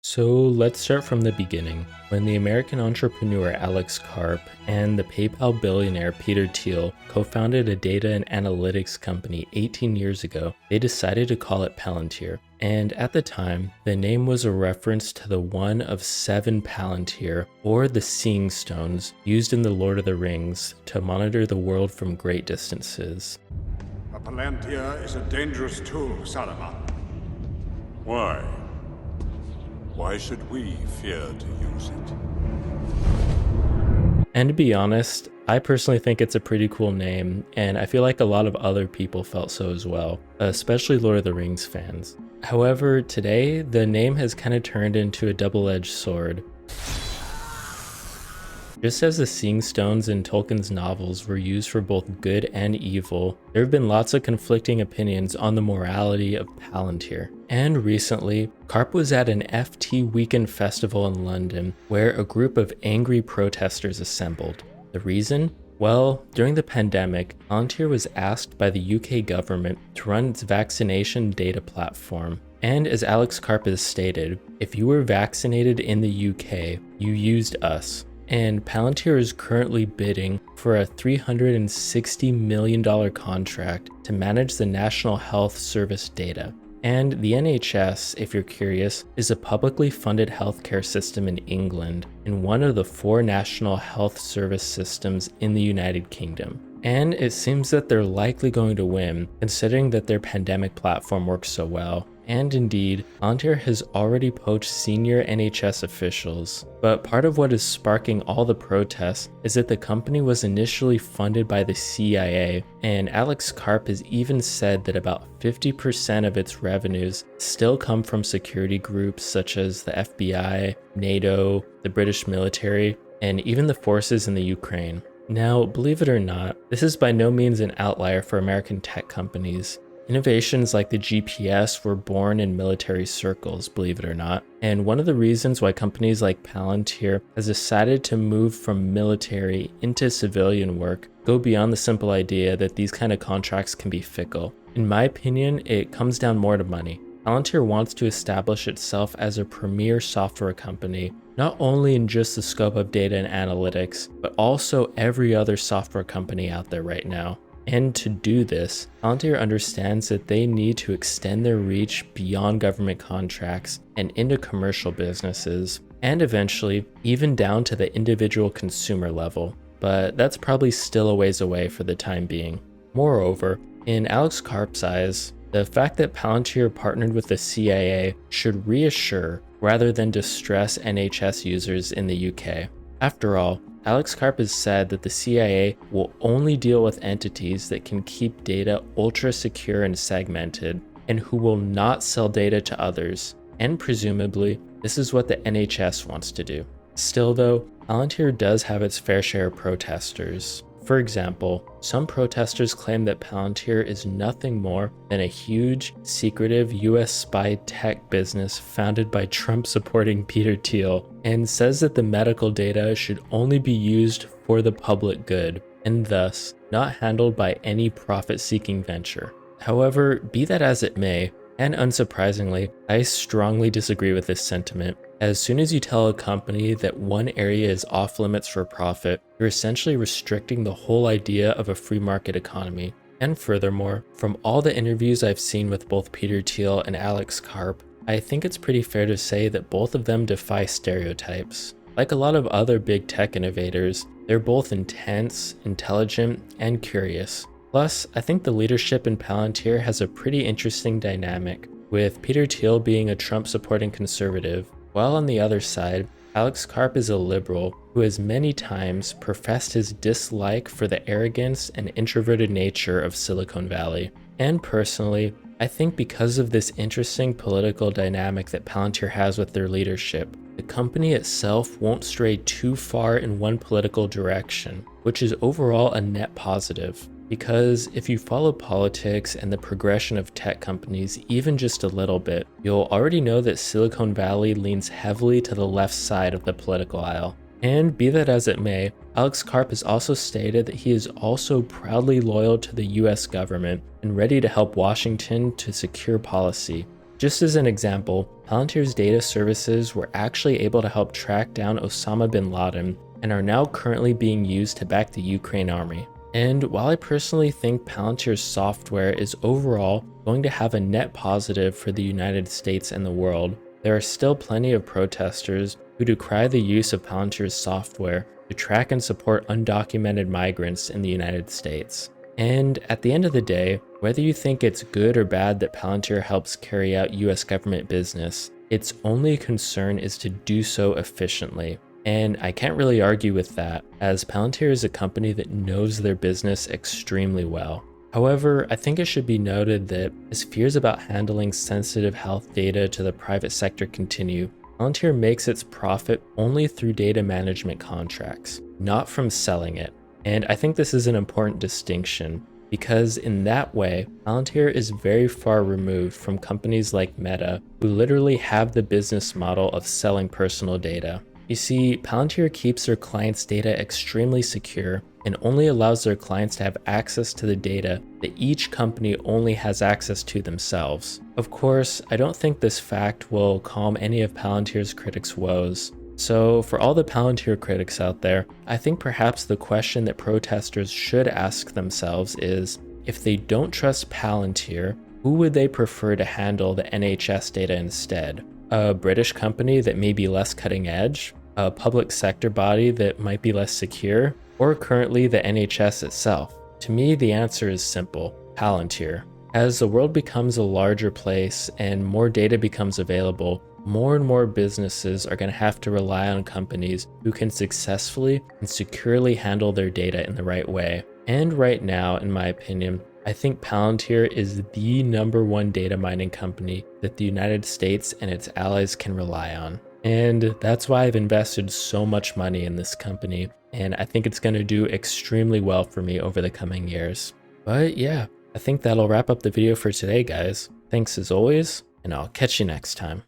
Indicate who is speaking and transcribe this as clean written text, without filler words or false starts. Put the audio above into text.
Speaker 1: So let's start from the beginning. When the American entrepreneur Alex Karp and the PayPal billionaire Peter Thiel co-founded a data and analytics company 18 years ago, they decided to call it Palantir. And at the time, the name was a reference to the one of 7 Palantir, or the Seeing Stones, used in The Lord of the Rings to monitor the world from great distances.
Speaker 2: A Palantir is a dangerous tool, Saruman.
Speaker 3: Why? Why should we fear to use it?
Speaker 1: And to be honest, I personally think it's a pretty cool name, and I feel like a lot of other people felt so as well, especially Lord of the Rings fans. However, today, the name has kind of turned into a double-edged sword. Just as the Seeing Stones in Tolkien's novels were used for both good and evil, there have been lots of conflicting opinions on the morality of Palantir. And recently, Karp was at an FT Weekend festival in London where a group of angry protesters assembled. The reason? Well, during the pandemic, Palantir was asked by the UK government to run its vaccination data platform. And as Alex Karp has stated, if you were vaccinated in the UK, you used us. And Palantir is currently bidding for a $360 million contract to manage the National Health Service data. And the NHS, if you're curious, is a publicly funded healthcare system in England and one of the 4 national health service systems in the United Kingdom. And it seems that they're likely going to win, considering that their pandemic platform works so well. And indeed, Palantir has already poached senior NHS officials. But part of what is sparking all the protests is that the company was initially funded by the CIA, and Alex Karp has even said that about 50% of its revenues still come from security groups such as the FBI, NATO, the British military, and even the forces in the Ukraine. Now, believe it or not, this is by no means an outlier for American tech companies. Innovations like the GPS were born in military circles, believe it or not. And one of the reasons why companies like Palantir has decided to move from military into civilian work go beyond the simple idea that these kind of contracts can be fickle. In my opinion, it comes down more to money. Palantir wants to establish itself as a premier software company, not only in just the scope of data and analytics, but also every other software company out there right now. And to do this, Palantir understands that they need to extend their reach beyond government contracts and into commercial businesses, and eventually even down to the individual consumer level. But that's probably still a ways away for the time being. Moreover, in Alex Karp's eyes, the fact that Palantir partnered with the CIA should reassure rather than distress NHS users in the UK. After all, Alex Karp has said that the CIA will only deal with entities that can keep data ultra secure and segmented, and who will not sell data to others. And presumably, this is what the NHS wants to do. Still though, Palantir does have its fair share of protesters. For example, some protesters claim that Palantir is nothing more than a huge, secretive US spy tech business founded by Trump-supporting Peter Thiel, and says that the medical data should only be used for the public good, and thus not handled by any profit-seeking venture. However, be that as it may, and unsurprisingly, I strongly disagree with this sentiment. As soon as you tell a company that one area is off limits for profit, you're essentially restricting the whole idea of a free market economy. And furthermore, from all the interviews I've seen with both Peter Thiel and Alex Karp, I think it's pretty fair to say that both of them defy stereotypes. Like a lot of other big tech innovators, they're both intense, intelligent, and curious. Plus, I think the leadership in Palantir has a pretty interesting dynamic, with Peter Thiel being a Trump-supporting conservative, while on the other side, Alex Karp is a liberal who has many times professed his dislike for the arrogance and introverted nature of Silicon Valley. And personally, I think because of this interesting political dynamic that Palantir has with their leadership, the company itself won't stray too far in one political direction, which is overall a net positive. Because if you follow politics and the progression of tech companies even just a little bit, you'll already know that Silicon Valley leans heavily to the left side of the political aisle. And be that as it may, Alex Karp has also stated that he is also proudly loyal to the US government and ready to help Washington to secure policy, Just as an example, Palantir's data services were actually able to help track down Osama bin Laden and are now currently being used to back the Ukraine army. And while I personally think Palantir's software is overall going to have a net positive for the United States and the world, there are still plenty of protesters who decry the use of Palantir's software to track and support undocumented migrants in the United States. And at the end of the day, whether you think it's good or bad that Palantir helps carry out US government business, its only concern is to do so efficiently. And I can't really argue with that, as Palantir is a company that knows their business extremely well. However, I think it should be noted that as fears about handling sensitive health data to the private sector continue, Palantir makes its profit only through data management contracts, not from selling it. And I think this is an important distinction, because in that way, Palantir is very far removed from companies like Meta, who literally have the business model of selling personal data. You see, Palantir keeps their clients' data extremely secure and only allows their clients to have access to the data that each company only has access to themselves. Of course, I don't think this fact will calm any of Palantir's critics' woes. So for all the Palantir critics out there, I think perhaps the question that protesters should ask themselves is, if they don't trust Palantir, who would they prefer to handle the NHS data instead? A British company that may be less cutting edge? A public sector body that might be less secure? Or currently the NHS itself? To me, the answer is simple: Palantir. As the world becomes a larger place and more data becomes available, more and more businesses are going to have to rely on companies who can successfully and securely handle their data in the right way. And right now, in my opinion, I think Palantir is the #1 data mining company that the United States and its allies can rely on. And that's why I've invested so much money in this company, and I think it's going to do extremely well for me over the coming years. But yeah, I think that'll wrap up the video for today, guys. Thanks as always, and I'll catch you next time.